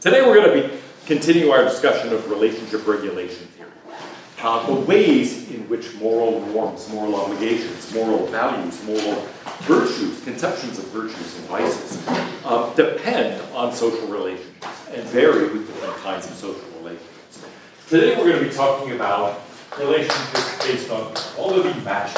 Today we're going to be continuing our discussion of relationship regulation theory. The ways in which moral norms, moral obligations, moral values, moral virtues, conceptions of virtues and vices depend on social relationships and vary with different kinds of social relationships. Today we're going to be talking about relationships based on equality matches.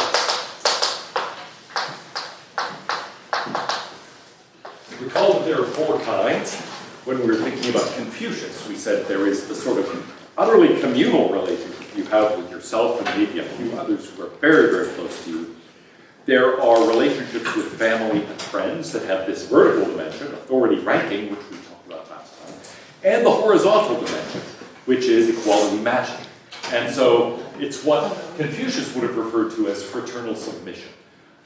Recall that there are four kinds. When we were thinking about Confucius, we said there is the sort of utterly communal relationship you have with yourself and maybe a few others who are very, very close to you. There are relationships with family and friends that have this vertical dimension, authority ranking, which we talked about last time, and the horizontal dimension, which is equality matching. And so it's what Confucius would have referred to as fraternal submission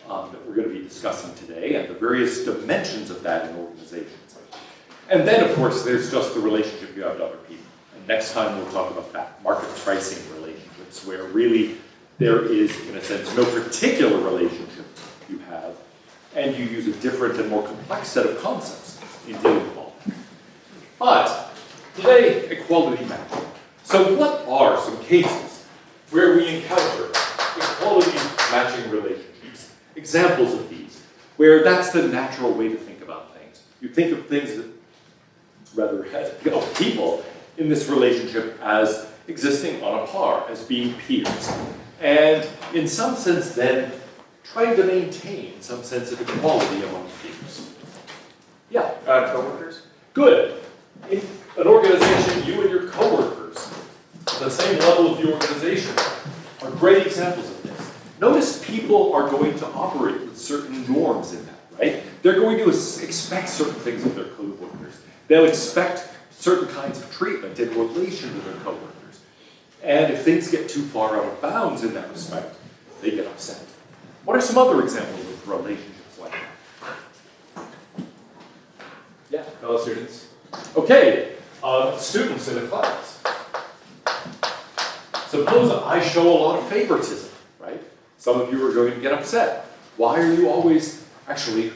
that we're going to be discussing today, and the various dimensions of that in organizations. And then, of course, there's just the relationship you have to other people. And next time we'll talk about that market pricing relationships, where really there is, in a sense, no particular relationship you have, and you use a different and more complex set of concepts in dealing with all. But today, equality matching. So what are some cases where we encounter equality matching relationships? Examples of these, where that's the natural way to think about things. You think of things that of people in this relationship as existing on a par, as being peers. And in some sense then, trying to maintain some sense of equality among peers. Yeah? Co-workers? Good. In an organization, you and your co-workers, the same level of the organization, are great examples of this. Notice people are going to operate with certain norms in that, right? They're going to expect certain things of their co-workers. They'll expect certain kinds of treatment in relation to their coworkers. And if things get too far out of bounds in that respect, they get upset. What are some other examples of relationships like that? Yeah? Fellow students? Okay, students in a class. Suppose I show a lot of favoritism, right? Some of you are going to get upset. Why are you always... Actually,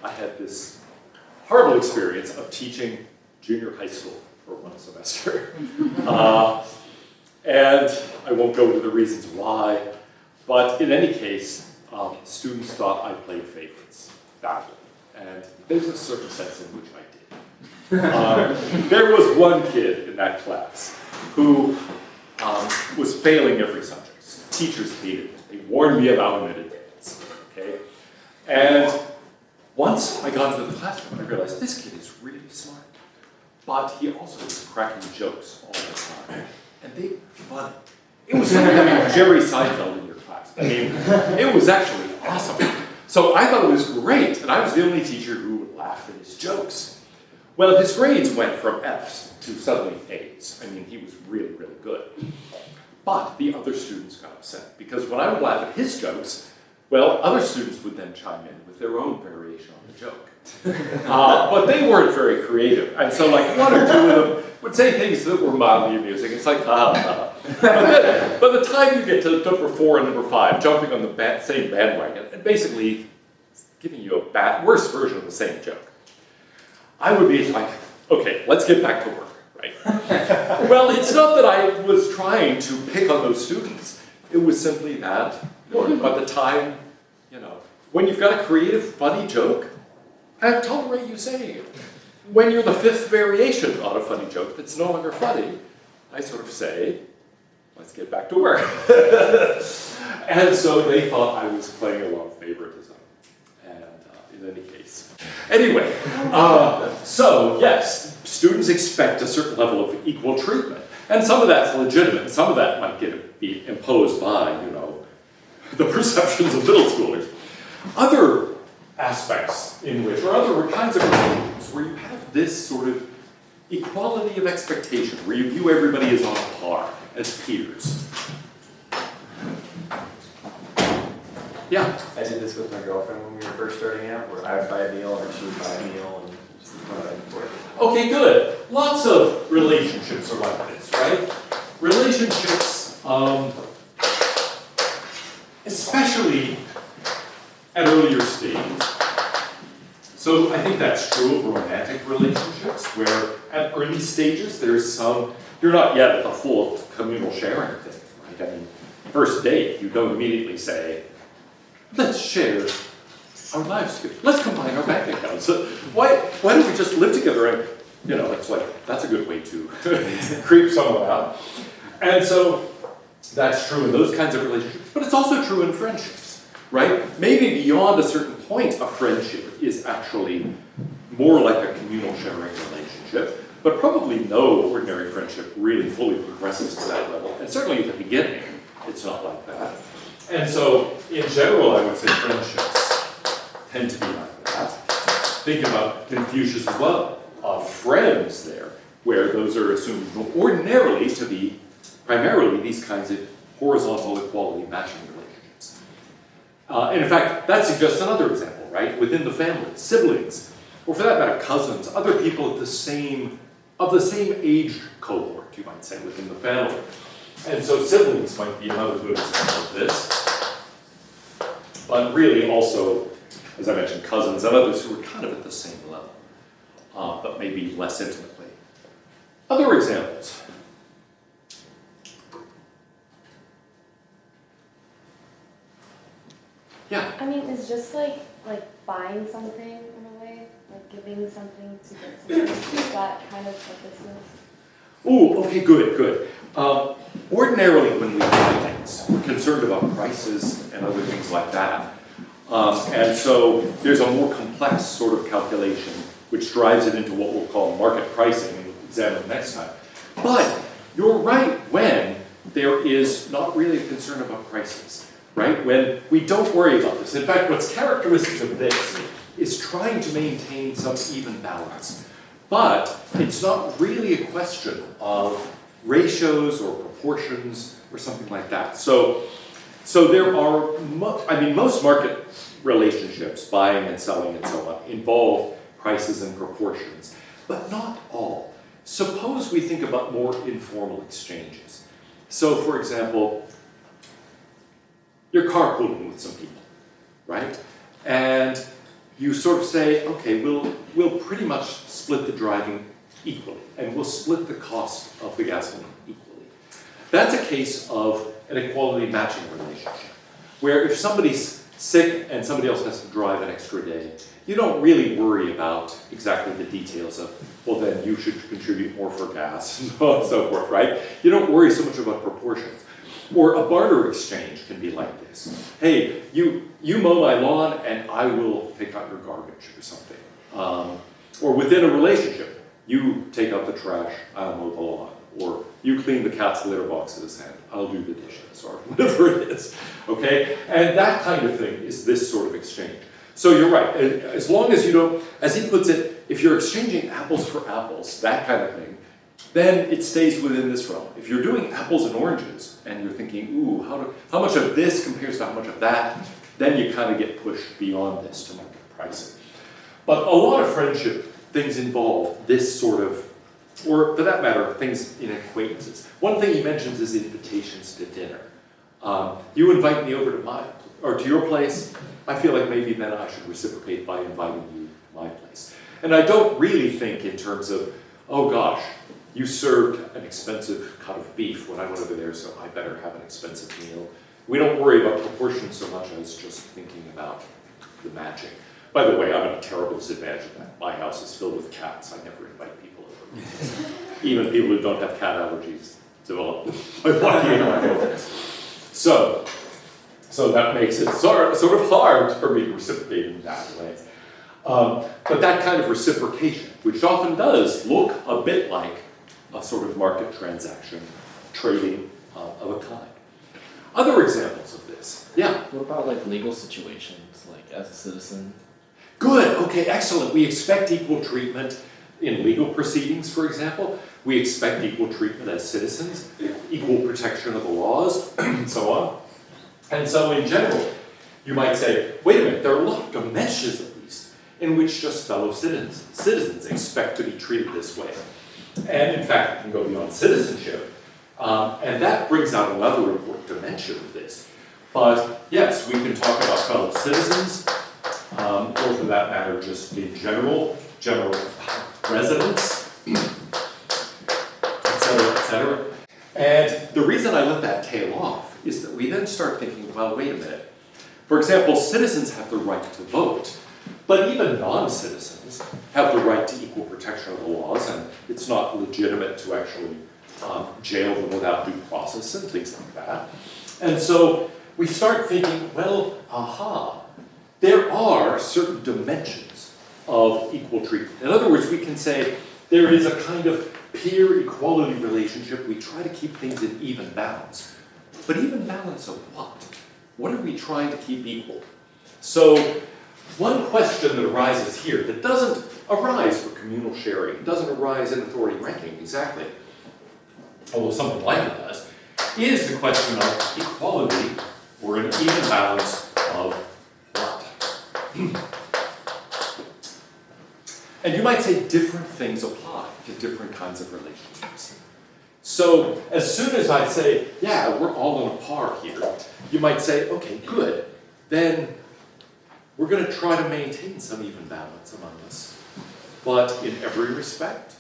I had this horrible experience of teaching junior high school for one semester. And I won't go into the reasons why, but in any case, students thought I played favorites badly. And there's a certain sense in which I did. There was one kid in that class who was failing every subject. Teachers hated it. They warned me about him in advance. Okay? And once I got into the classroom, I realized this kid is really smart. But he also was cracking jokes all the time. And they were funny. It was like having Jerry Seinfeld in your class. I mean, it was actually awesome. So I thought it was great, and I was the only teacher who would laugh at his jokes. Well, his grades went from F's to suddenly A's. I mean, he was really, really good. But the other students got upset, because when I would laugh at his jokes, well, other students would then chime in with their own variation on the joke. But they weren't very creative. And so like one or two of them would say things that were mildly amusing. It's like, ha, ha. But then, by the time you get to number 4 and number 5, jumping on the same bandwagon, and basically giving you a worse version of the same joke, I would be like, okay, let's get back to work, right? Well, it's not that I was trying to pick on those students. It was simply that, by the time, when you've got a creative, funny joke, I tolerate you saying it. When you're the 5th variation on a funny joke that's no longer funny, I sort of say, let's get back to work. And so they thought I was playing a lot of favoritism. And in any case. Anyway, so yes, students expect a certain level of equal treatment. And some of that's legitimate. Some of that might be imposed by, the perceptions of middle schoolers. Other aspects in which, or other kinds of relationships where you have this sort of equality of expectation, where you view everybody as on a par, as peers. Yeah? I did this with my girlfriend when we were first starting out, where I would buy a meal and she would buy a meal and back and forth. Okay, good. Lots of relationships are like this, right? Relationships, especially at earlier stages, So I think that's true of romantic relationships, where at early stages, there's some, you're not yet at the full communal sharing thing, right? I mean, first date, you don't immediately say, let's share our lives together. Let's combine our bank accounts. So why don't we just live together? And, you know, it's like, that's a good way to creep someone out. And so that's true in those kinds of relationships, but it's also true in friendships, right? Maybe beyond a certain point, a friendship is actually more like a communal sharing relationship, but probably no ordinary friendship really fully progresses to that level. And certainly at the beginning, it's not like that. And so, in general, I would say friendships tend to be like that. Think about Confucius as well, friends there, where those are assumed ordinarily to be primarily these kinds of horizontal equality matching relationships. And in fact, that suggests another example, right? Within the family, siblings, or for that matter, cousins, other people of the same age cohort, you might say, within the family. And so siblings might be another good example of this. But really also, as I mentioned, cousins and others who are kind of at the same level, but maybe less intimately. Other examples. Yeah. I mean, it's just like buying something in a way, like giving something to get something. Is that kind of what this is? Ooh, okay, good. Ordinarily, when we buy things, we're concerned about prices and other things like that. And so there's a more complex sort of calculation which drives it into what we'll call market pricing, and we'll examine next time. But you're right when there is not really a concern about prices, right? When we don't worry about this. In fact, what's characteristic of this is trying to maintain some even balance. But it's not really a question of ratios or proportions or something like that. So there are, most market relationships, buying and selling and so on, involve prices and proportions, but not all. Suppose we think about more informal exchanges. So for example, you're carpooling with some people, right? And you sort of say, okay, we'll pretty much split the driving equally, and we'll split the cost of the gasoline equally. That's a case of an equality matching relationship, where if somebody's sick and somebody else has to drive an extra day, you don't really worry about exactly the details of, well, then you should contribute more for gas and so on and so forth, right? You don't worry so much about proportions. Or a barter exchange can be like this. Hey, you mow my lawn and I will take out your garbage or something. Or within a relationship, you take out the trash, I'll mow the lawn. Or you clean the cat's litter boxes and I'll do the dishes, or whatever it is, okay? And that kind of thing is this sort of exchange. So you're right, as long as you don't, as he puts it, if you're exchanging apples for apples, that kind of thing, then it stays within this realm. If you're doing apples and oranges, and you're thinking, ooh, how much of this compares to how much of that, then you kind of get pushed beyond this to market pricing. But a lot of friendship things involve this sort of, or for that matter, things in acquaintances. One thing he mentions is invitations to dinner. You invite me over to your place, I feel like maybe then I should reciprocate by inviting you to my place. And I don't really think in terms of, oh gosh, you served an expensive cut of beef when I went over there, so I better have an expensive meal. We don't worry about proportions so much as just thinking about the matching. By the way, I'm at a terrible disadvantage of that. My house is filled with cats. I never invite people over. Even people who don't have cat allergies develop by walking into my home. So that makes it sort of hard for me to reciprocate in that way. But that kind of reciprocation, which often does look a bit like a sort of market transaction, trading of a kind. Other examples of this, yeah? What about like legal situations, like as a citizen? Good, okay, excellent. We expect equal treatment in legal proceedings, for example. We expect equal treatment as citizens, equal protection of the laws, and so on. And so in general, you might say, wait a minute, there are a lot of dimensions at least in which just fellow citizens expect to be treated this way. And in fact, it can go beyond citizenship. And that brings out another important dimension of this. But yes, we can talk about fellow citizens. or for that matter, just in general residence, et cetera. And the reason I let that tail off is that we then start thinking, well, wait a minute. For example, citizens have the right to vote, but even non-citizens have the right to equal protection of the laws, and it's not legitimate to actually jail them without due process and things like that. And so we start thinking, well, there are certain dimensions of equal treatment. In other words, we can say there is a kind of peer equality relationship. We try to keep things in even balance. But even balance of what? What are we trying to keep equal? So one question that arises here that doesn't arise for communal sharing, doesn't arise in authority ranking exactly, although something like it does, is the question of equality or an even balance of what? And you might say different things apply to different kinds of relationships. So as soon as I say, yeah, we're all on a par here, you might say, okay, good. Then we're going to try to maintain some even balance among us. But in every respect,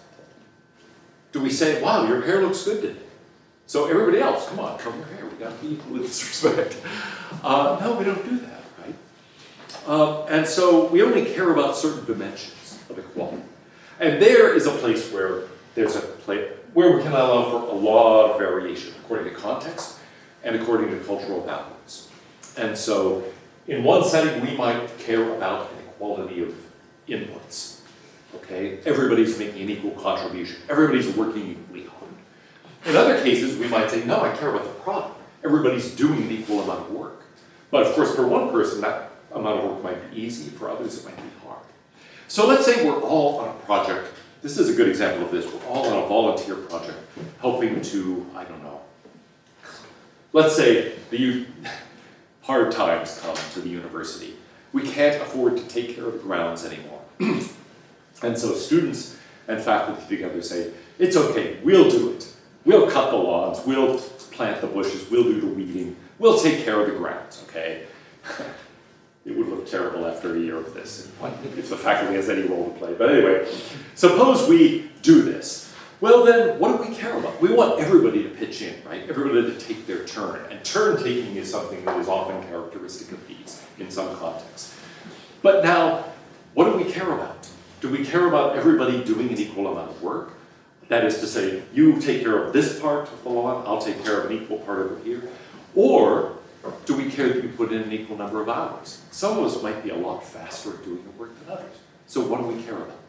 do we say, wow, your hair looks good today? So everybody else, come on, comb your hair. We got to be equal in this respect. No, we don't do that, right? And so we only care about certain dimensions of equality. And there is a place where there's a place where we can allow for a lot of variation according to context and according to cultural values. And so in one setting, we might care about an equality of inputs. Okay, everybody's making an equal contribution. Everybody's working equally hard. In other cases, we might say, no, I care about the product. Everybody's doing an equal amount of work. But of course, for one person, that amount of work might be easy. For others, it might be hard. So let's say we're all on a project. This is a good example of this. We're all on a volunteer project helping to, I don't know. Let's say hard times come to the university. We can't afford to take care of the grounds anymore. And so students and faculty together say, it's okay, we'll do it. We'll cut the lawns, we'll plant the bushes, we'll do the weeding, we'll take care of the grounds, okay? It would look terrible after a year of this, if the faculty has any role to play. But anyway, suppose we do this. Well then, what do we care about? We want everybody to pitch in, right? Everybody to take their turn. And turn taking is something that is often characteristic of these in some contexts. But now, what do we care about? Do we care about everybody doing an equal amount of work? That is to say, you take care of this part of the lawn, I'll take care of an equal part over here. Or do we care that you put in an equal number of hours? Some of us might be a lot faster at doing the work than others. So what do we care about?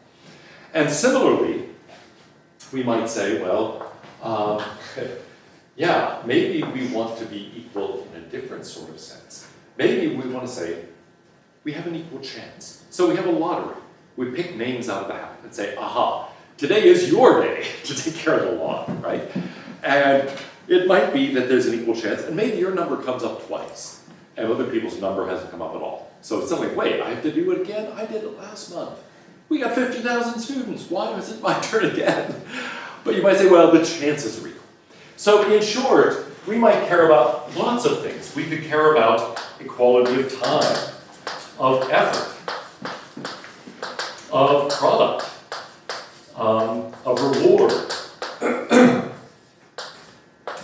And similarly, we might say, well, yeah, maybe we want to be equal in a different sort of sense. Maybe we want to say, we have an equal chance. So we have a lottery. We pick names out of the hat and say, aha, today is your day to take care of the lawn, right? And it might be that there's an equal chance, and maybe your number comes up twice, and other people's number hasn't come up at all. So it's something, wait, I have to do it again? I did it last month. We got 50,000 students. Why is it my turn again? But you might say, well, the chances are equal. So in short, we might care about lots of things. We could care about equality of time, of effort, of product, of reward,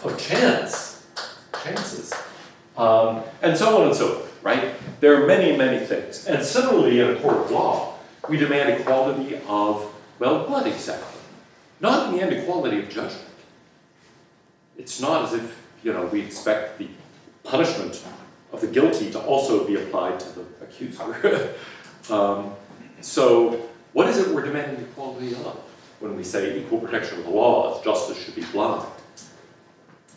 of chances, and so on and so forth, right? There are many, many things. And similarly, in a court of law, we demand equality of, well, what exactly? Not in the end equality of judgment. It's not as if, we expect the punishment of the guilty to also be applied to the accuser. So what is it we're demanding equality of when we say equal protection of the laws, justice should be blind?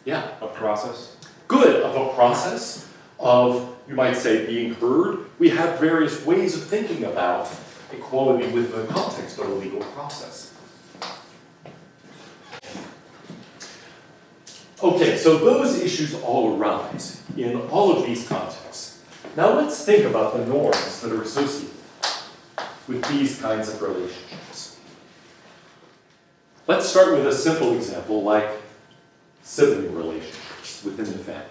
Yeah. A process? Good, of a process, of, you might say, being heard. We have various ways of thinking about equality within the context of a legal process. Okay, so those issues all arise in all of these contexts. Now let's think about the norms that are associated with these kinds of relationships. Let's start with a simple example like sibling relationships within the family.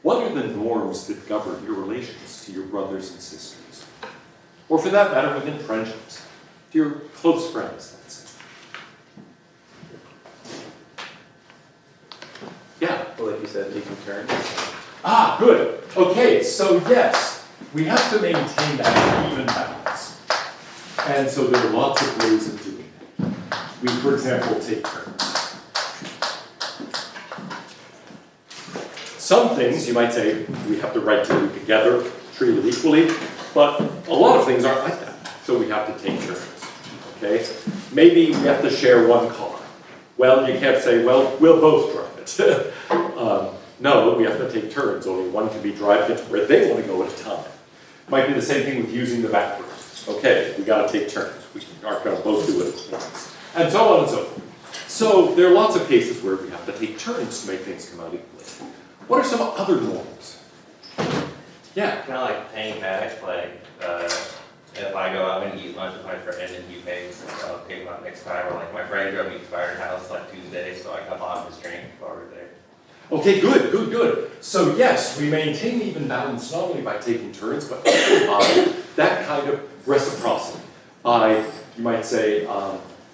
What are the norms that govern your relations to your brothers and sisters? or for that matter, within friendships, to your close friends, let's say. Yeah. Well, like you said, taking turns. Ah, good. Okay, so yes, we have to maintain that even balance. And so there are lots of ways of doing it. We, for example, take turns. Some things you might say we have the right to do together, treated equally, but a lot of things aren't like that. So we have to take turns. Okay? Maybe we have to share one car. Well, you can't say, well, we'll both drive it. No, we have to take turns. Only one can be driving it where they want to go at a time. Might be the same thing with using the bathroom. Okay, we got to take turns. We aren't going to both do it at once. And so on and so forth. So there are lots of cases where we have to take turns to make things come out equally. What are some other norms? Yeah. Kind of like paying back, like, if I go out and eat lunch with my friend and he pays, I'll pay him out next time. Or like my friend drove me to Firehouse like Tuesday, so I come on his drink while we're there. Okay, good, good, good. So yes, we maintain even balance not only by taking turns, but also by that kind of reciprocity. By, you might say,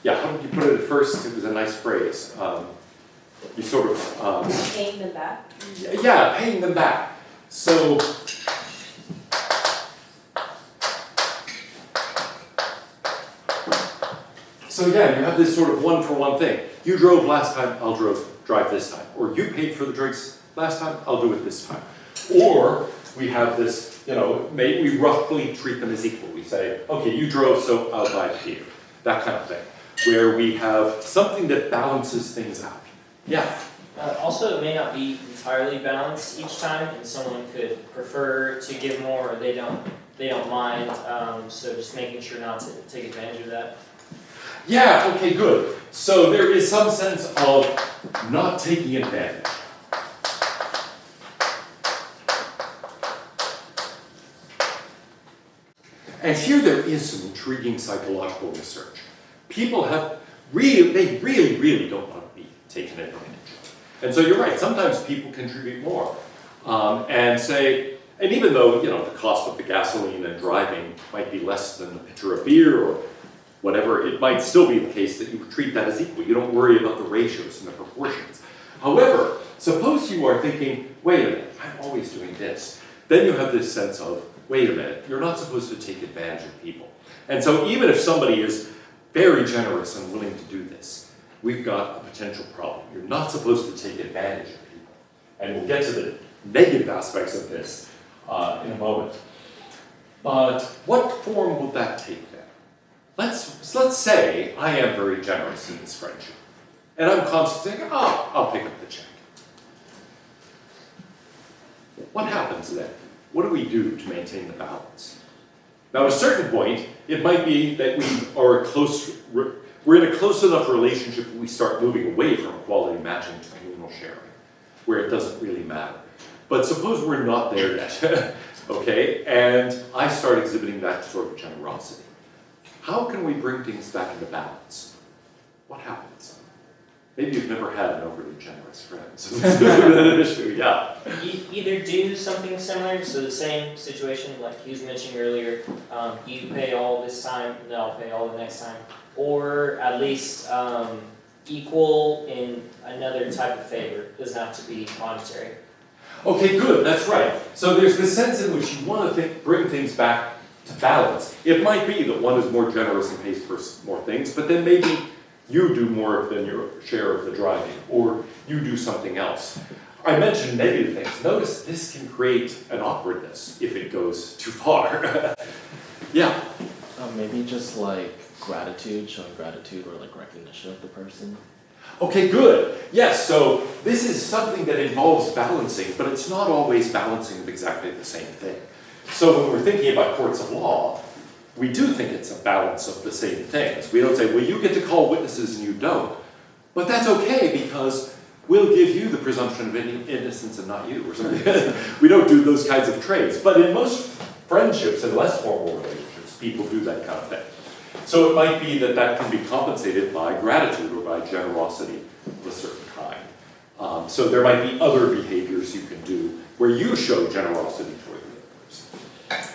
yeah, how did you put it at first? It was a nice phrase. You sort of... Paying them back. yeah, paying them back. So... So yeah, you have this sort of one-for-one thing. You drove last time, I'll drive this time. Or you paid for the drinks last time, I'll do it this time. Or we have this, you know, maybe we roughly treat them as equal. We say, okay, you drove, so I'll buy it here. That kind of thing. Where we have something that balances things out. Yeah. Also, it may not be entirely balanced each time, and someone could prefer to give more, or they don't mind. So just making sure not to take advantage of that. Yeah, okay, good. So there is some sense of not taking advantage. And here there is some intriguing psychological research. People have they really don't want to be taken advantage of. And so you're right, sometimes people contribute more. And even though, you know, the cost of the gasoline and driving might be less than a pitcher of beer or whatever, it might still be the case that you treat that as equal. You don't worry about the ratios and the proportions. However, suppose you are thinking, wait a minute, I'm always doing this. Then you have this sense of, wait a minute, you're not supposed to take advantage of people. And so even if somebody is very generous and willing to do this, we've got a potential problem. You're not supposed to take advantage of people. And we'll get to the negative aspects of this in a moment. But what form will that take then? Let's say I am very generous in this friendship. And I'm constantly saying, oh, I'll pick up the check. What happens then? What do we do to maintain the balance? Now, at a certain point, it might be that we're in a close enough relationship that we start moving away from equality matching to communal sharing, where it doesn't really matter. But suppose we're not there yet, okay, and I start exhibiting that sort of generosity. How can we bring things back into balance? What happens? Maybe you've never had an overly generous friend, so this is an issue, yeah. Either do something similar, so the same situation like he was mentioning earlier, you pay all this time, and I'll pay all the next time, or at least equal in another type of favor. It doesn't have to be monetary. Okay, good, that's right. So there's this sense in which you want to bring things back to balance. It might be that one is more generous and pays for more things, but then maybe you do more than your share of the driving, or you do something else. I mentioned negative things. Notice this can create an awkwardness if it goes too far. Yeah. Maybe just like gratitude, showing gratitude or like recognition of the person. Okay, good. Yes, so this is something that involves balancing, but it's not always balancing of exactly the same thing. So when we're thinking about courts of law, we do think it's a balance of the same things. We don't say, well, you get to call witnesses and you don't. But that's okay because we'll give you the presumption of innocence and not you or something. We don't do those kinds of trades. But in most friendships and less formal relationships, people do that kind of thing. So it might be that that can be compensated by gratitude or by generosity of a certain kind. So there might be other behaviors you can do where you show generosity toward the other person.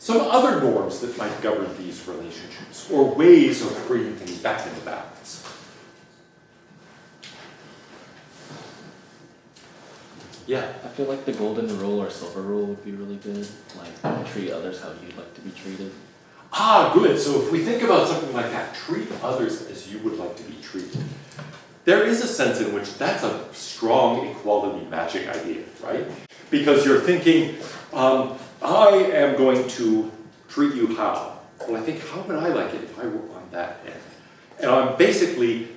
some other norms that might govern these relationships, or ways of bringing things back into balance. Yeah. I feel like the golden rule or silver rule would be really good. Like treat others how you'd like to be treated. Ah, good. So if we think about something like that, treat others as you would like to be treated. There is a sense in which that's a strong equality matching idea, right? Because you're thinking, I am going to treat you how? Well, I think, how would I like it if I were on that end? And I'm basically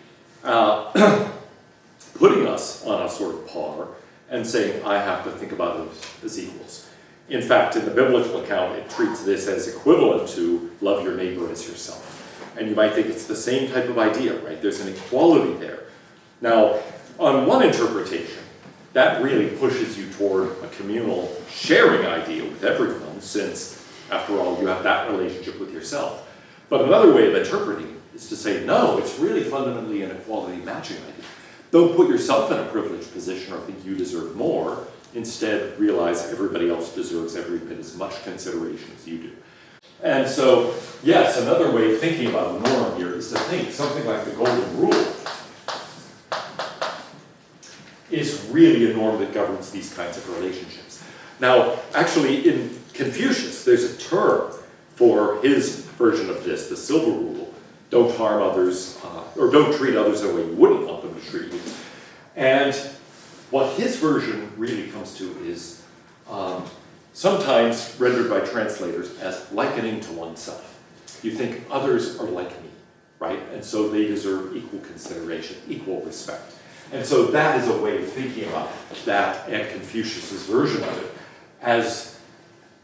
putting us on a sort of par and saying, I have to think about us as equals. In fact, in the biblical account, it treats this as equivalent to love your neighbor as yourself. And you might think it's the same type of idea, right? There's an equality there. Now, on one interpretation, that really pushes you toward a communal sharing idea with everyone, since, after all, you have that relationship with yourself. But another way of interpreting it is to say, no, it's really fundamentally an equality matching idea. Don't put yourself in a privileged position or think you deserve more. Instead, realize everybody else deserves every bit as much consideration as you do. And so, yes, another way of thinking about a norm here is to think something like the golden rule is really a norm that governs these kinds of relationships. Now, actually, in Confucius, there's a term for his version of this, the silver rule. Don't harm others, or don't treat others the way you wouldn't want them to treat you. And what his version really comes to is sometimes rendered by translators as likening to oneself. You think others are like me, right? And so they deserve equal consideration, equal respect. And so that is a way of thinking about that and Confucius's version of it as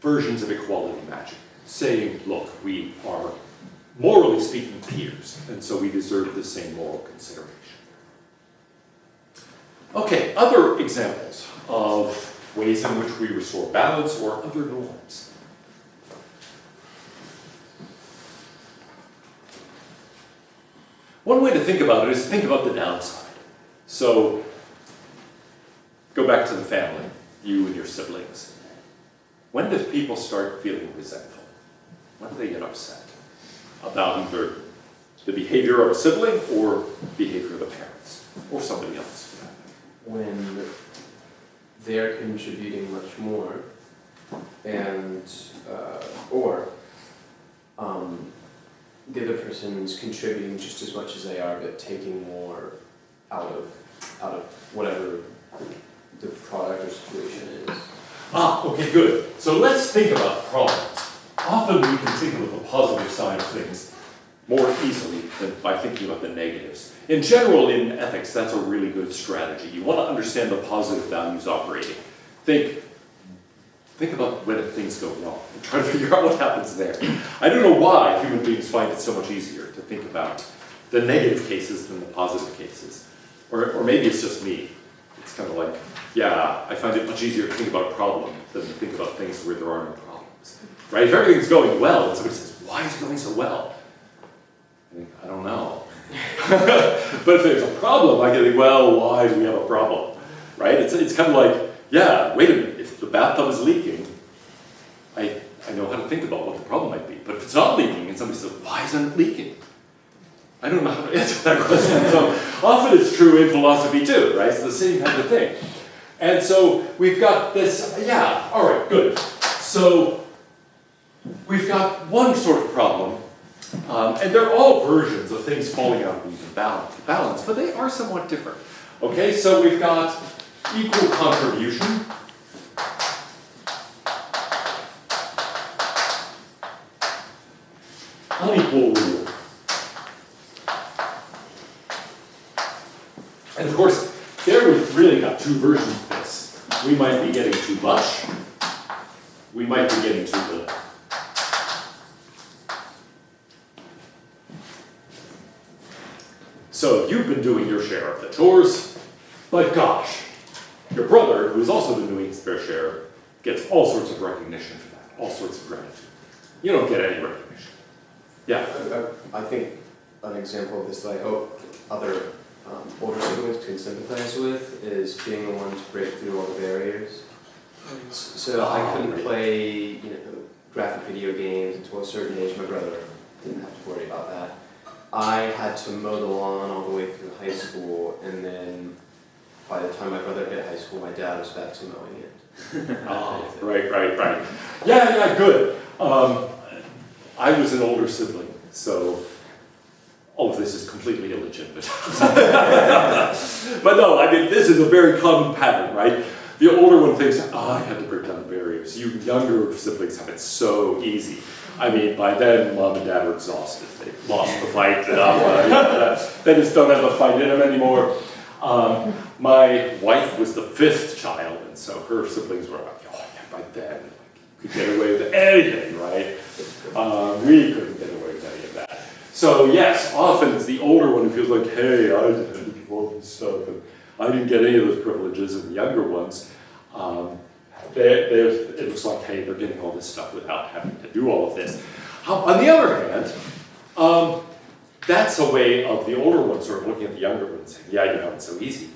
versions of equality matching, saying, look, we are, morally speaking, peers, and so we deserve the same moral consideration. Okay, other examples of ways in which we restore balance or other norms. One way to think about it is think about the downside. So, go back to the family, you and your siblings. When do people start feeling resentful? When do they get upset about either the behavior of a sibling or behavior of the parents or somebody else for that matter? When they're contributing much more and or the other person's contributing just as much as they are but taking more out of whatever the product or situation is. Ah, okay, good. So let's think about problems. Often we can think of the positive side of things more easily than by thinking about the negatives. In general, in ethics, that's a really good strategy. You want to understand the positive values operating. Think about when things go wrong and try to figure out what happens there. I don't know why human beings find it so much easier to think about the negative cases than the positive cases. Or maybe it's just me. It's kind of like, yeah, I find it much easier to think about a problem than to think about things where there are no problems. Right? If everything's going well and somebody says, why is it going so well? I think, I don't know. But if there's a problem, I can think, well, why do we have a problem? Right? It's kind of like, yeah, wait a minute, if the bathtub is leaking, I know how to think about what the problem might be. But if it's not leaking and somebody says, why isn't it leaking? I don't know how to answer that question. So often it's true in philosophy too, right? It's the same kind of thing. And so we've got this, yeah, all right, good. So we've got one sort of problem, and they're all versions of things falling out of even balance, but they are somewhat different. Okay, so we've got equal contribution. Unequal reward. And of course, there we've really got two versions of this. We might be getting too much. We might be getting too little. So you've been doing your share of the chores, but gosh, your brother, who's also been doing his fair share, gets all sorts of recognition for that, all sorts of gratitude. You don't get any recognition. Yeah? I think an example of this that I hope other older siblings can sympathize with is being the one to break through all the barriers. So I couldn't play, graphic video games until a certain age. My brother didn't have to worry about that. I had to mow the lawn all the way through high school, and then by the time my brother hit high school, my dad was back to mowing it. Oh, right. Yeah, good. I was an older sibling, so all of this is completely illegitimate. But no, I mean, this is a very common pattern, right? The older one thinks, I had to break down barriers. You younger siblings have it so easy. I mean, by then, mom and dad are exhausted. They lost the fight. They just don't have the fight in them anymore. My wife was the 5th child, and so her siblings were like, oh yeah, by then, we could get away with anything, right? We couldn't get away with any of that. So yes, often it's the older one who feels like, hey, I had to do all this stuff, and I didn't get any of those privileges, and the younger ones, it looks like, hey, they're getting all this stuff without having to do all of this. On the other hand, that's a way of the older one sort of looking at the younger one and saying, yeah, you know, it's so easy.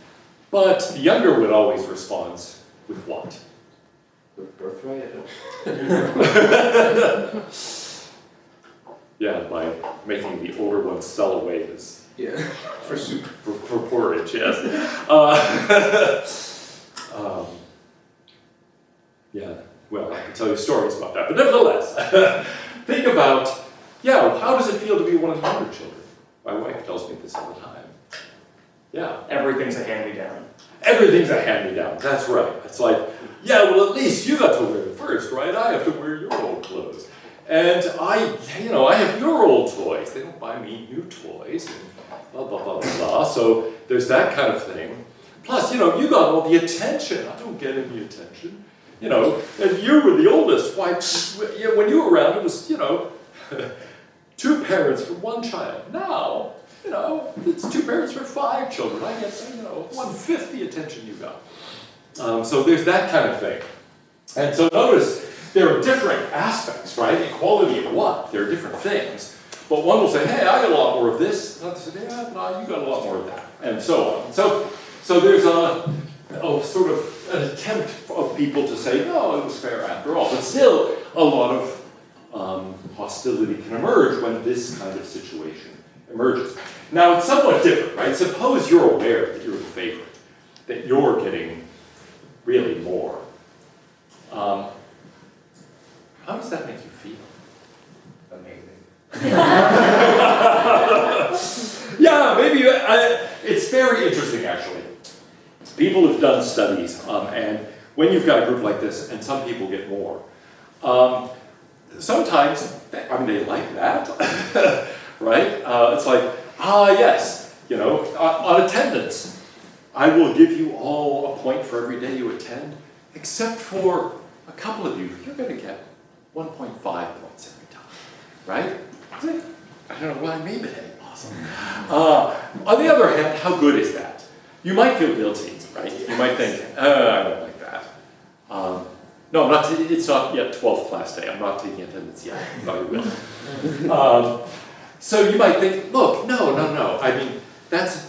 But the younger one always responds with what? With birthright? I don't. Yeah, by making the older one sell away his Yeah. For soup. for porridge, yes. Yeah, well, I can tell you stories about that, but nevertheless, think about, yeah, how does it feel to be one of the younger children? My wife tells me this all the time. Yeah, Everything's a hand-me-down. everything's a hand-me-down, that's right. It's like, yeah, well, at least you got to wear it first, right? I have to wear your old clothes. And I have your old toys. They don't buy me new toys, and blah, blah, blah, blah, blah. So there's that kind of thing. Plus, you got all the attention. I don't get any attention. And you were the oldest. Why, when you were around, it was, 2 parents for 1 child. Now, it's 2 parents for 5 children. I guess, 1/5 the attention you got. So there's that kind of thing. And so notice, there are different aspects, right? Equality of what? There are different things. But one will say, hey, I got a lot more of this. Another will say, yeah, no, you got a lot more of that. And so on. So there's a sort of an attempt of people to say, no, it was fair after all. But still, a lot of hostility can emerge when this kind of situation emerges. Now, it's somewhat different, right? Suppose you're aware that you're the favorite, that you're getting really more. How does that make you feel? Amazing. Yeah, maybe it's very interesting, actually. People have done studies, and when you've got a group like this, and some people get more, sometimes, they like that, right? It's like, yes, on attendance, I will give you all a point for every day you attend, except for a couple of you, you're going to get 1.5 points every time, right? I don't know why I made it any awesome. On the other hand, how good is that? You might feel guilty, right? You might think, I don't like that. No, I'm not. It's not yet 12th class day. I'm not taking attendance yet. No, you will. So you might think, look, no. That's.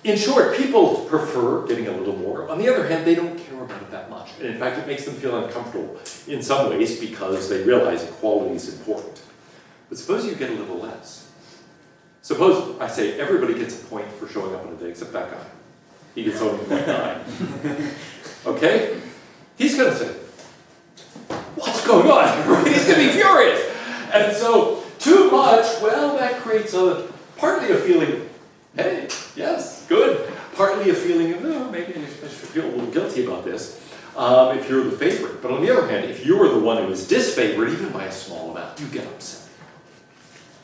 In short, people prefer getting a little more. On the other hand, they don't care about it that much. And in fact, it makes them feel uncomfortable in some ways because they realize equality is important. But suppose you get a little less. Suppose I say everybody gets a point for showing up on a day except that guy. He gets only 0.9. Okay? He's going to say, what's going on? He's going to be furious. And so, too much, well, that creates partly a feeling, hey, yes, good. Partly a feeling of, maybe I should feel a little guilty about this if you're the favorite. But on the other hand, if you're the one who is disfavored, even by a small amount, you get upset.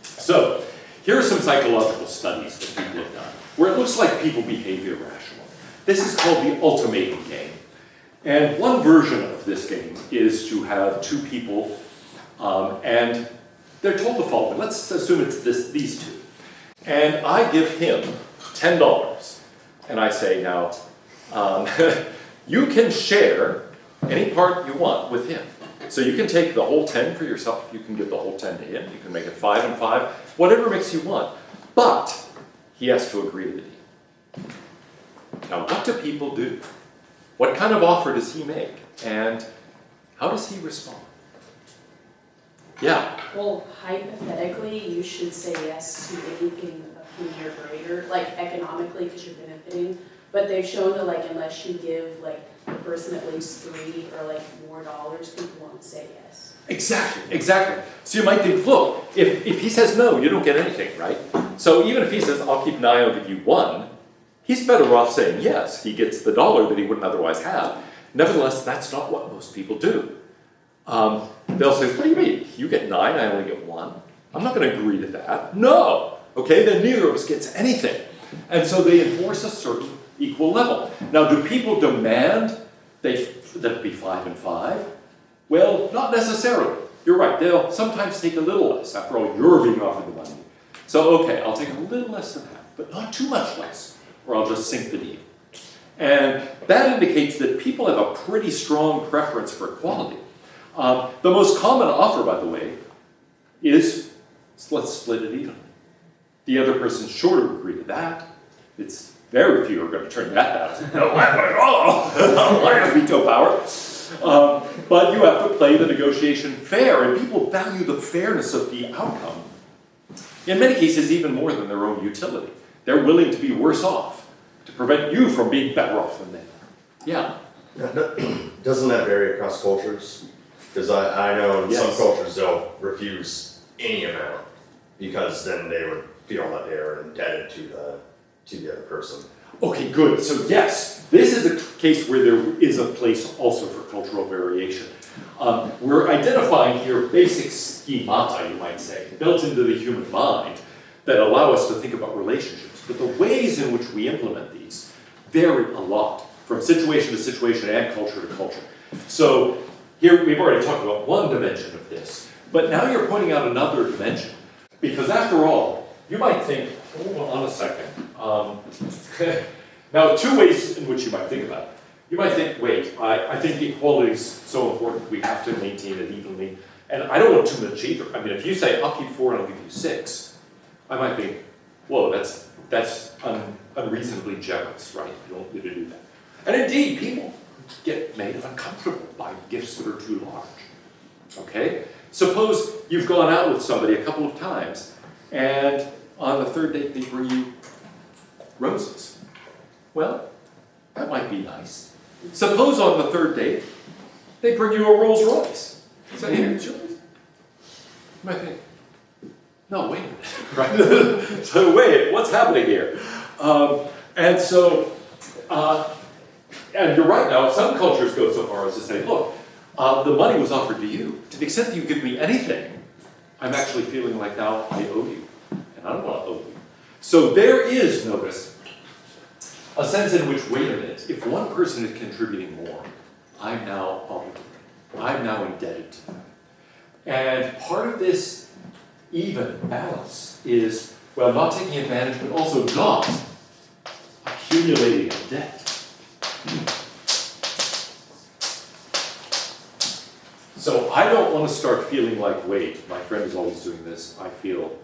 So, here are some psychological studies that people have done, where it looks like people behave irrationally. This is called the ultimatum game. And one version of this game is to have 2 people, and they're told the following. Let's assume it's these 2. And I give him $10. And I say, now, you can share any part you want with him. So you can take the whole 10 for yourself. You can give the whole 10 to him. You can make it 5 and 5, whatever makes you want. But he has to agree to the deal. Now, what do people do? What kind of offer does he make? And how does he respond? Yeah, Well, hypothetically, you should say yes to anything a penny or greater, like economically, because you're benefiting. But they've shown that like unless you give like the person at least $3 or like more dollars, people won't say yes. exactly. So you might think, look, if he says no, you don't get anything, right? So even if he says, I'll keep an eye, I'll give you $1, he's better off saying yes. He gets the $1 that he wouldn't otherwise have. Nevertheless, that's not what most people do. They'll say, what do you mean? You get 9, I only get 1. I'm not going to agree to that. No. Okay, then neither of us gets anything. And so they enforce a certain equal level. Now, do people demand that it be 5 and 5? Well, not necessarily. You're right, they'll sometimes take a little less. After all, you're being offered the money. So, okay, I'll take a little less than that, but not too much less, or I'll just sink the deal. And that indicates that people have a pretty strong preference for equality. The most common offer, by the way, is let's split it evenly. The other person's sure to agree to that. It's very few are going to turn that down. No, not at all. I have veto power. But you have to play the negotiation fair, and people value the fairness of the outcome. In many cases, even more than their own utility. They're willing to be worse off to prevent you from being better off than they are. Yeah. Doesn't that vary across cultures? Because I know in Yes. some cultures they'll refuse any amount because then they would feel that they are indebted to the other person. Okay, good. So yes, this is a case where there is a place also for cultural variation. We're identifying here basic schemata, you might say, built into the human mind that allow us to think about relationships. But the ways in which we implement these vary a lot from situation to situation and culture to culture. So here we've already talked about one dimension of this, but now you're pointing out another dimension. Because after all, you might think, hold on a second. Now, 2 ways in which you might think about it. You might think, wait, I think equality is so important, we have to maintain it evenly. And I don't want too much either. I mean, if you say, I'll keep 4 and I'll give you 6, I might think, whoa, that's unreasonably generous, right? You don't need to do that. And indeed, people get made uncomfortable by gifts that are too large. Okay? Suppose you've gone out with somebody a couple of times, and on the 3rd date they bring you roses. Well, that might be nice. Suppose on the 3rd date they bring you a Rolls Royce. Say, here, it's yours. You might think, no, wait a minute, right? So wait, what's happening here? And you're right now, some cultures go so far as to say, look, the money was offered to you. To the extent that you give me anything, I'm actually feeling like now I owe you. And I don't want to owe you. So there is, notice, a sense in which, wait a minute, if one person is contributing more, I'm now obligated. I'm now indebted to them. And part of this even balance is, well, not taking advantage, but also not accumulating a debt. So I don't want to start feeling like, wait, my friend is always doing this, I feel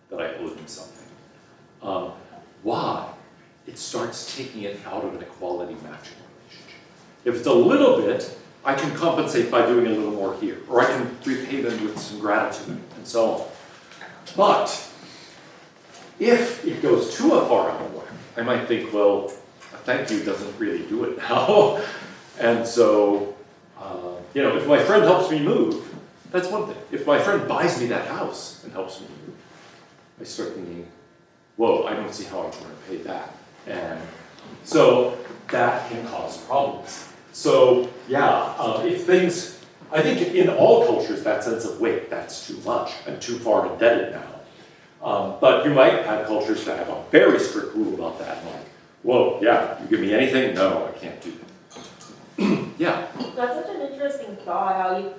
that I owe them something. Why? It starts taking it out of an equality matching relationship. If it's a little bit, I can compensate by doing a little more here, or I can repay them with some gratitude, and so on. But if it goes too far out of whack, I might think, well, a thank you doesn't really do it now. And so, if my friend helps me move, that's one thing. If my friend buys me that house and helps me move, I start thinking, whoa, I don't see how I can repay that. And so that can cause problems. So I think in all cultures, that sense of, wait, that's too much, I'm too far indebted now. But you might have cultures that have a very strict rule about that, like, whoa, yeah, you give me anything? No, I can't do that. Yeah. That's such an interesting thought, how you,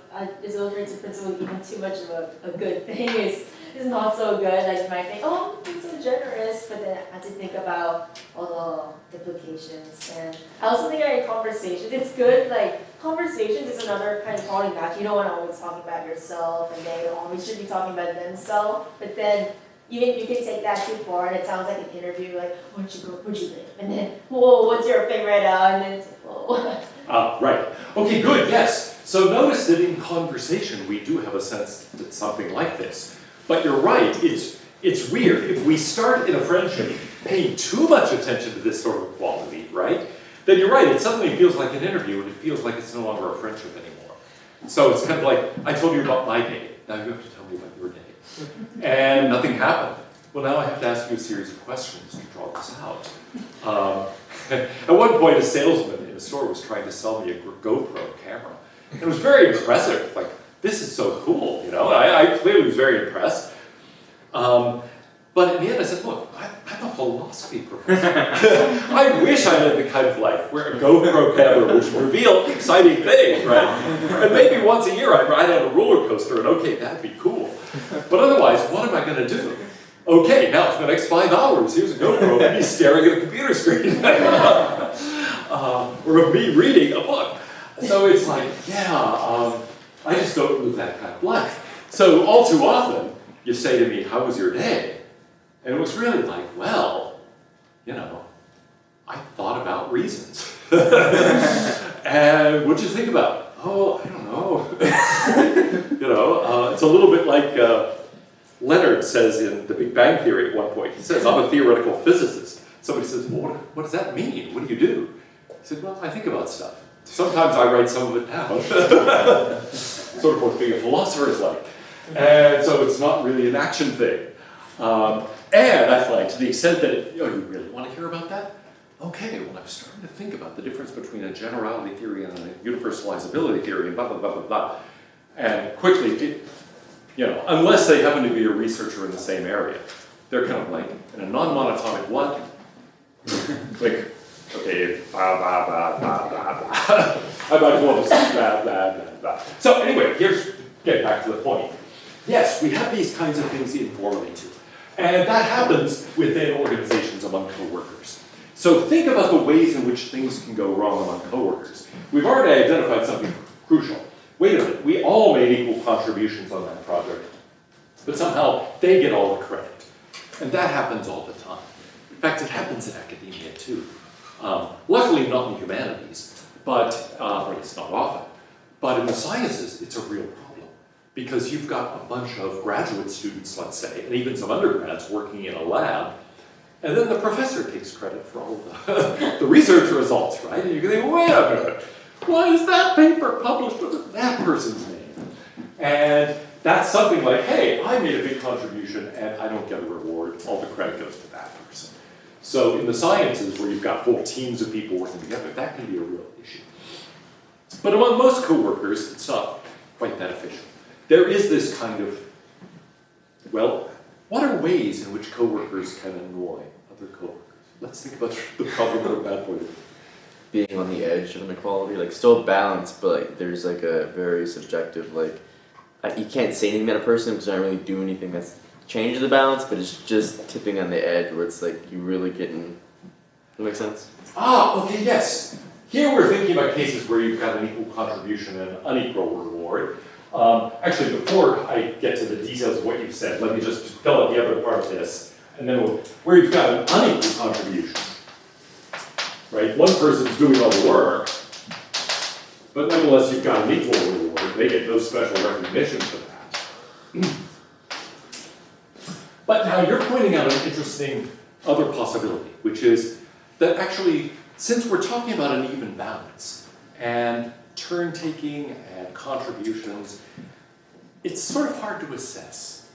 it illustrates the principle of even too much of a good thing is not so good. Like you might think, oh, I'm being so generous, but then I have to think about all the implications. And I also think in conversations, it's good, like conversations is another kind of calling back. You don't want to always talk about yourself, and they always should be talking about themselves, but then even you can take that too far, and it sounds like an interview, like, where'd you go, where'd you live? And then, whoa, what's your favorite, and then it's like, whoa. Right. Okay, good, yes. So notice that in conversation, we do have a sense that something like this. But you're right, it's weird. If we start in a friendship paying too much attention to this sort of quality, right? Then you're right, it suddenly feels like an interview and it feels like it's no longer a friendship anymore. So it's kind of like, I told you about my day, now you have to tell me about your day. And nothing happened. Well, now I have to ask you a series of questions to draw this out. At one point, a salesman in a store was trying to sell me a GoPro camera. And it was very impressive, like, this is so cool, you know? I clearly was very impressed. But in the end, I said, look, I'm a philosophy professor. I wish I had the kind of life where a GoPro camera would reveal exciting things, right? And maybe once a year I'd ride on a roller coaster and okay, that'd be cool. But otherwise, what am I gonna do? Okay, now for the next 5 hours, here's a GoPro of me staring at a computer screen. Or of me reading a book. So it's like, yeah, I just don't live that kind of life. So all too often, you say to me, how was your day? And it was really like, well, you know, I thought about reasons. And what'd you think about it? Oh, I don't know. You know, it's a little bit like Leonard says in The Big Bang Theory at one point. He says, I'm a theoretical physicist. Somebody says, well, what does that mean? What do you do? He said, well, I think about stuff. Sometimes I write some of it down. Sort of what being a philosopher is like. And so it's not really an action thing. And I find, to the extent that, you really want to hear about that? Okay, well, I'm starting to think about the difference between a generality theory and a universalizability theory, and blah, blah, blah, blah, blah. And quickly, unless they happen to be a researcher in the same area, they're kind of like, in a non-monotonic one, like, okay, blah, blah, blah, blah, blah, blah. I might as well just say blah, blah, blah, blah. So anyway, get back to the point. Yes, we have these kinds of things informally too. And that happens within organizations among coworkers. So think about the ways in which things can go wrong among coworkers. We've already identified something crucial. Wait a minute, we all made equal contributions on that project, but somehow they get all the credit. And that happens all the time. In fact, it happens in academia too. Luckily not in the humanities, but, or at least not often. But in the sciences, it's a real problem. Because you've got a bunch of graduate students, let's say, and even some undergrads working in a lab, and then the professor takes credit for all the research results, right? And you think, wait a minute, why is that paper published with that person's name? And that's something like, hey, I made a big contribution and I don't get a reward, all the credit goes to that person. So in the sciences, where you've got whole teams of people working together, that can be a real issue. But among most coworkers, it's not quite that efficient. There is this kind of, well, what are ways in which coworkers can annoy other coworkers? Let's think about the problem from that point of view. Being on the edge of inequality, like still balanced, but like there's like a very subjective, like you can't say anything to a person because I don't really do anything that's changed the balance, but it's just tipping on the edge where it's like you really getting. That makes sense? Okay, yes. Here we're thinking about cases where you've got an equal contribution and an unequal reward. Actually, before I get to the details of what you've said, let me just fill out the other part of this. And then where you've got an unequal contribution, right? One person's doing all the work, but nevertheless you've got an equal reward. They get no special recognition for that. But now you're pointing out an interesting other possibility, which is that actually, since we're talking about an even balance, and turn-taking and contributions, it's sort of hard to assess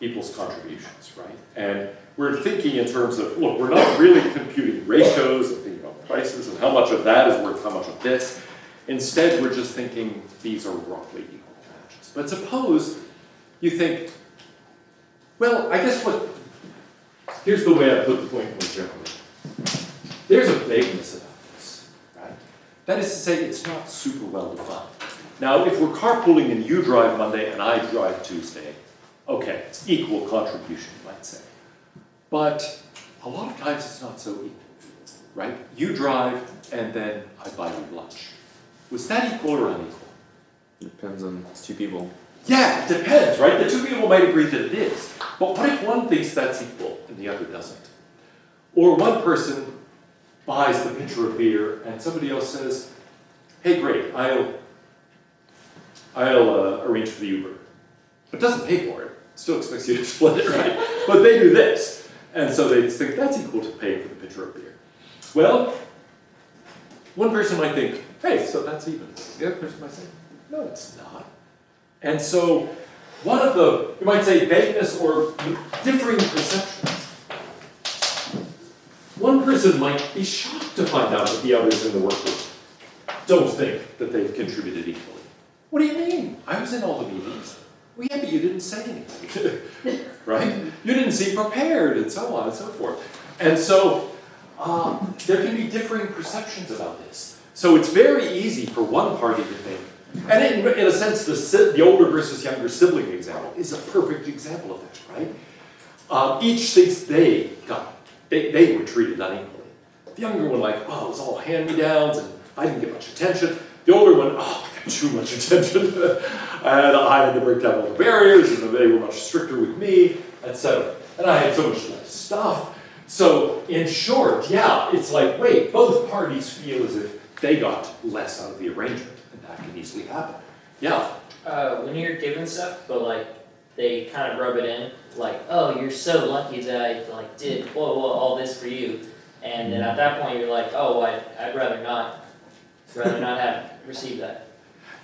people's contributions, right? And we're thinking in terms of, look, we're not really computing ratios and thinking about prices and how much of that is worth how much of this. Instead, we're just thinking these are roughly equal matches. But suppose you think, well, I guess here's the way I put the point more generally. There's a vagueness about this, right? That is to say, it's not super well defined. Now, if we're carpooling and you drive Monday and I drive Tuesday, okay, it's equal contribution, you might say. But a lot of times it's not so equal, right? You drive and then I buy you lunch. Was that equal or unequal? Depends on two people. Yeah, it depends, right? The two people might agree that it is. But what if one thinks that's equal and the other doesn't? Or one person buys the pitcher of beer and somebody else says, hey, great, I'll I'll arrange for the Uber. But doesn't pay for it, still expects you to split it, right? But they do this. And so they think that's equal to paying for the pitcher of beer. Well, one person might think, hey, so that's even. The other person might say, no, it's not. And so one of the, you might say, vagueness or differing perceptions. One person might be shocked to find out that the others in the work group don't think that they've contributed equally. What do you mean? I was in all the meetings. Well, yeah, but you didn't say anything, right? You didn't seem prepared, and so on and so forth. And so there can be differing perceptions about this. So it's very easy for one party to think, and in a sense, the older versus younger sibling example is a perfect example of this, right? Each thinks they were treated unequally. The younger one, like, oh, it was all hand-me-downs, and I didn't get much attention. The older one, oh, I got too much attention, and I had to break down all the barriers, and they were much stricter with me, etc. And I had so much less stuff. So, in short, yeah, it's like, wait, both parties feel as if they got less out of the arrangement, and that can easily happen. Yeah. When you're given stuff, but like they kind of rub it in, like, oh, you're so lucky that I like did all this for you, and then at that point you're like, oh, I'd rather not have received that.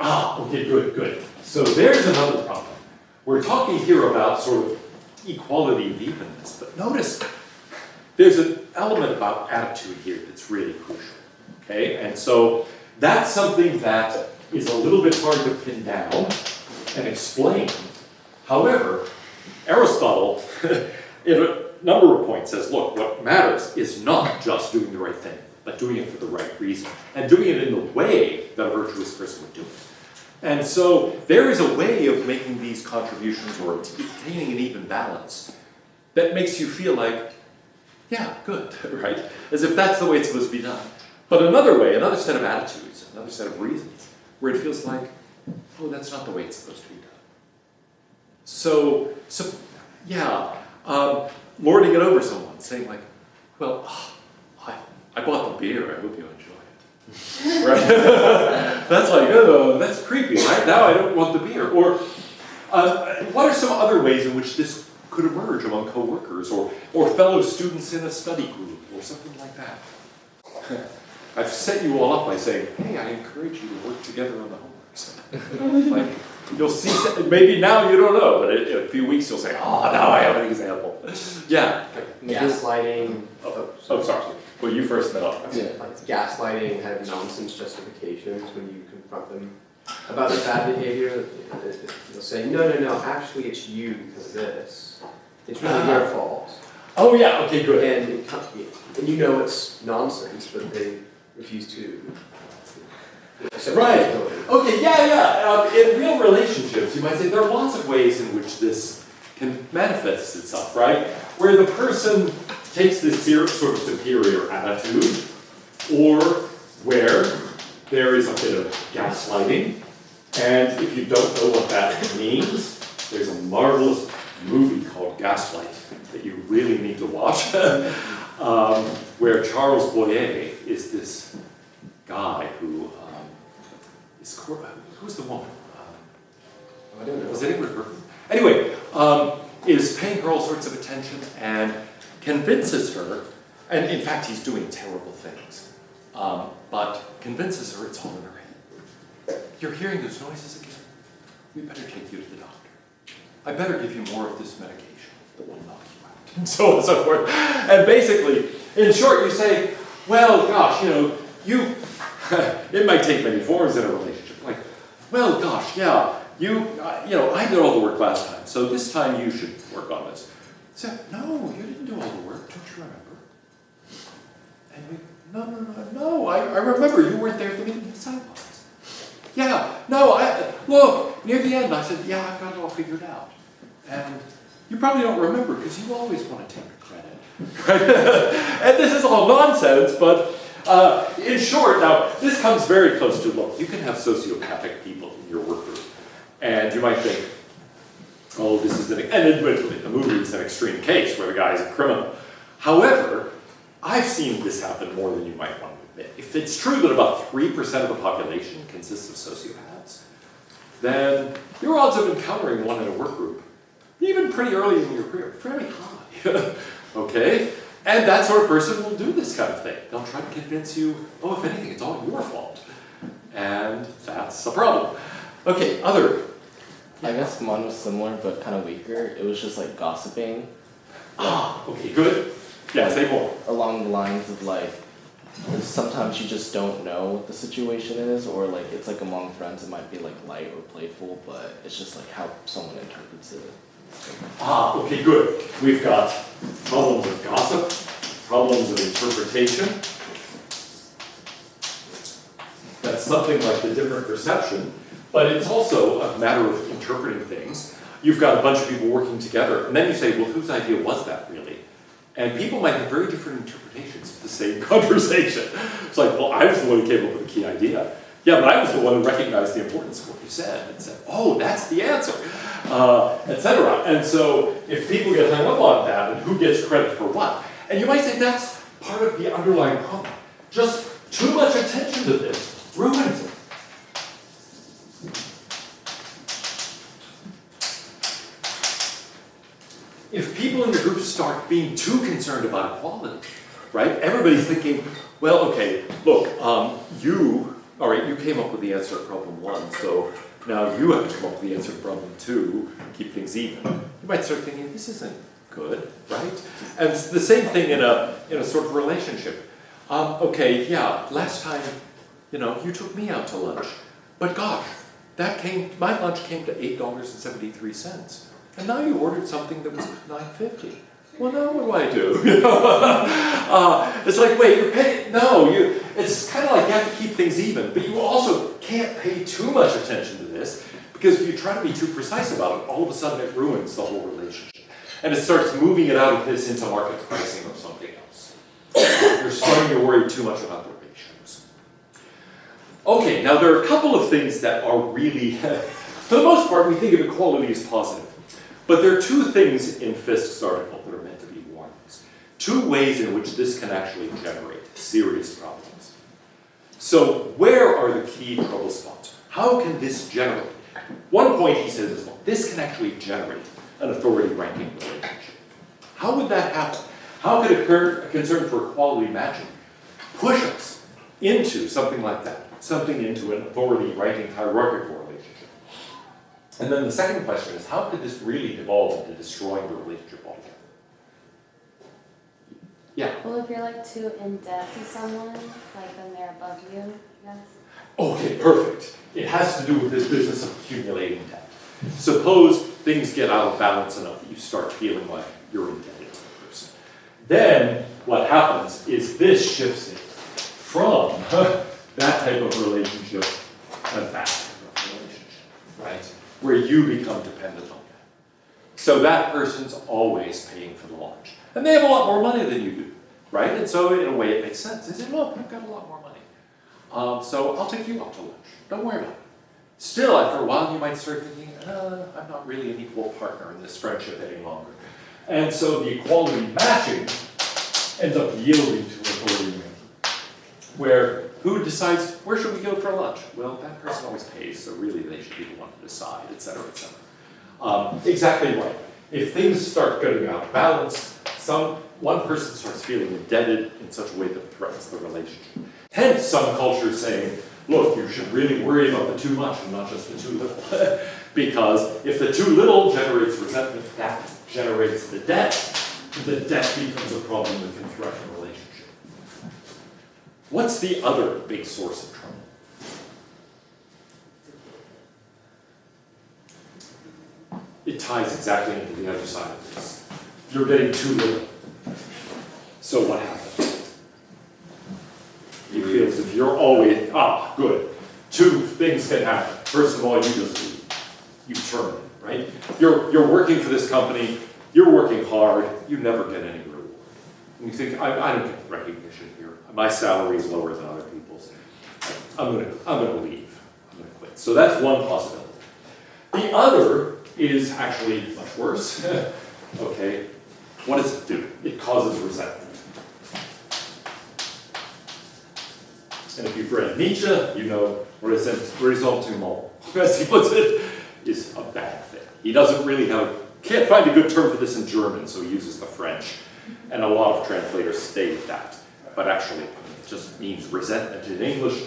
Ah, okay, good. So there's another problem. We're talking here about sort of equality and evenness, but notice there's an element about attitude here that's really crucial, okay? And so that's something that is a little bit hard to pin down and explain. However, Aristotle, in a number of points, says, look, what matters is not just doing the right thing, but doing it for the right reason, and doing it in the way that a virtuous person would do it. And so there is a way of making these contributions or obtaining an even balance that makes you feel like, yeah, good, right? As if that's the way it's supposed to be done. But another way, another set of attitudes, another set of reasons, where it feels like, oh, that's not the way it's supposed to be done. So yeah, lording it over someone, saying like, well, I bought the beer, I hope you enjoy it. Right? That's like, oh, that's creepy, right? Now I don't want the beer. Or what are some other ways in which this could emerge among coworkers or fellow students in a study group or something like that? I've set you all up by saying, hey, I encourage you to work together on the homeworks. Like, you'll see, maybe now you don't know, but in a few weeks you'll say, oh, now I have an example. Yeah. Gaslighting. Oh, sorry. Well, you first met up. Yeah, like gaslighting kind of nonsense justifications when you confront them about their bad behavior. They'll say, no, actually it's you because of this. It's really your fault. Oh yeah, okay, good. And you know it's nonsense, but they refuse to accept Right. responsibility. Okay, yeah. In real relationships, you might say there are lots of ways in which this can manifest itself, right? Where the person takes this sort of superior attitude, or where there is a bit of gaslighting, and if you don't know what that means, there's a marvelous movie called Gaslight that you really need to watch, where Charles Boyer is this guy who who's the woman? I don't know. Was it Ingrid Bergman? Anyway, is paying her all sorts of attention and convinces her, and in fact he's doing terrible things, but convinces her it's all in her head. You're hearing those noises again? We better take you to the doctor. I better give you more of this medication that will knock you out, and so on and so forth. And basically, in short, you say, well, gosh, it might take many forms in a relationship. Like, well, gosh, yeah, I did all the work last time, so this time you should work on this. So, no, you didn't do all the work, don't you remember? And we, no, I remember, you weren't there at the meeting, yes, I was. Yeah, no, look, near the end I said, yeah, I've got it all figured out. And you probably don't remember because you always want to take the credit. Right? And this is all nonsense, but in short, now, this comes very close to, look, you can have sociopathic people in your work group, and you might think, oh, this is and admittedly, the movie is an extreme case where the guy is a criminal. However, I've seen this happen more than you might want to admit. If it's true that about 3% of the population consists of sociopaths, then your odds of encountering one in a work group, even pretty early in your career, are fairly high. Okay? And that sort of person will do this kind of thing. They'll try to convince you, oh, if anything, it's all your fault. And that's a problem. Okay, other. I guess mine was similar but kind of weaker. It was just like gossiping. Ah, okay, good. Yeah, say more. Along the lines of like, sometimes you just don't know what the situation is, or like it's like among friends it might be like light or playful, but it's just like how someone interprets it. Ah, okay, good. We've got problems of gossip, problems of interpretation. That's something like the different perception, but it's also a matter of interpreting things. You've got a bunch of people working together, and then you say, well, whose idea was that really? And people might have very different interpretations of the same conversation. It's like, well, I was the one who came up with the key idea. Yeah, but I was the one who recognized the importance of what you said and said, oh, that's the answer, etc. And so if people get hung up on that and who gets credit for what, and you might say that's part of the underlying problem. Just too much attention to this ruins it. If people in the group start being too concerned about equality, right? Everybody's thinking, well, okay, look, all right, you came up with the answer to problem 1, so now you have to come up with the answer to problem 2, keep things even. You might start thinking, this isn't good, right? And it's the same thing in a sort of relationship. Okay, yeah, last time, you took me out to lunch, but gosh, my lunch came to $8.73. And now you ordered something that was $9.50. Well, now what do? It's like, wait, you're paying, no, it's kind of like you have to keep things even, but you also can't pay too much attention to this, because if you try to be too precise about it, all of a sudden it ruins the whole relationship. And it starts moving it out of this into market pricing or something else. You're starting to worry too much about the ratios. Okay, now there are a couple of things that are really, for the most part, we think of equality as positive. But there are 2 things in Fisk's article that are meant to be warnings. 2 ways in which this can actually generate serious problems. So where are the key trouble spots? How can this generate? One point he says is, well, this can actually generate an authority ranking relationship. How would that happen? How could a concern for equality matching push us into something like that? Something into an authority ranking hierarchical relationship? And then the second question is, how could this really devolve into destroying the relationship altogether? Yeah? Well, if you're like too in debt to someone, like then they're above you, yes. Okay, perfect. It has to do with this business of accumulating debt. Suppose things get out of balance enough that you start feeling like you're indebted to the person. Then what happens is this shifts it from that type of relationship to that type of relationship, right? Where you become dependent on them. So that person's always paying for the lunch. And they have a lot more money than you do, right? And so in a way it makes sense. They say, look, I've got a lot more money. So I'll take you out to lunch. Don't worry about it. Still, after a while, you might start thinking, I'm not really an equal partner in this friendship any longer. And so the equality matching ends up yielding to authority ranking, where who decides where should we go for lunch? Well, that person always pays, so really they should be the one to decide, et cetera, et cetera. Exactly right. If things start getting out of balance, one person starts feeling indebted in such a way that it threatens the relationship. Hence, some cultures saying, look, you should really worry about the too much and not just the too little. Because if the too little generates resentment, that generates the debt becomes a problem that can threaten a relationship. What's the other big source of trouble? It ties exactly into the other side of this. You're getting too little. So what happens? You feel as if you're always, good. 2 things can happen. First of all, you just leave. You turn, right? You're working for this company, you're working hard, you never get any reward. And you think, I don't get recognition here. My salary is lower than other people's. I'm gonna leave. I'm gonna quit. So that's one possibility. The other is actually much worse. Okay, what does it do? It causes resentment. And if you've read Nietzsche, you know, ressentiment. as he puts it, is a bad thing. He doesn't really can't find a good term for this in German, so he uses the French. And a lot of translators state that, but actually it just means resentment in English.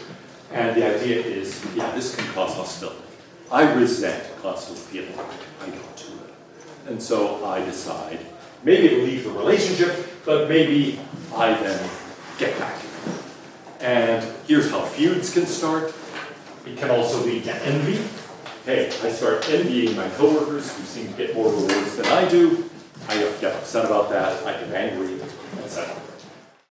And the idea is, yeah, this can cause hostility. I resent constantly feeling like I don't do it. And so I decide, maybe to leave the relationship, but maybe I then get back to it. And here's how feuds can start. It can also lead to envy. Hey, I start envying my coworkers who seem to get more rewards than I do. I get upset about that, I get angry, etc.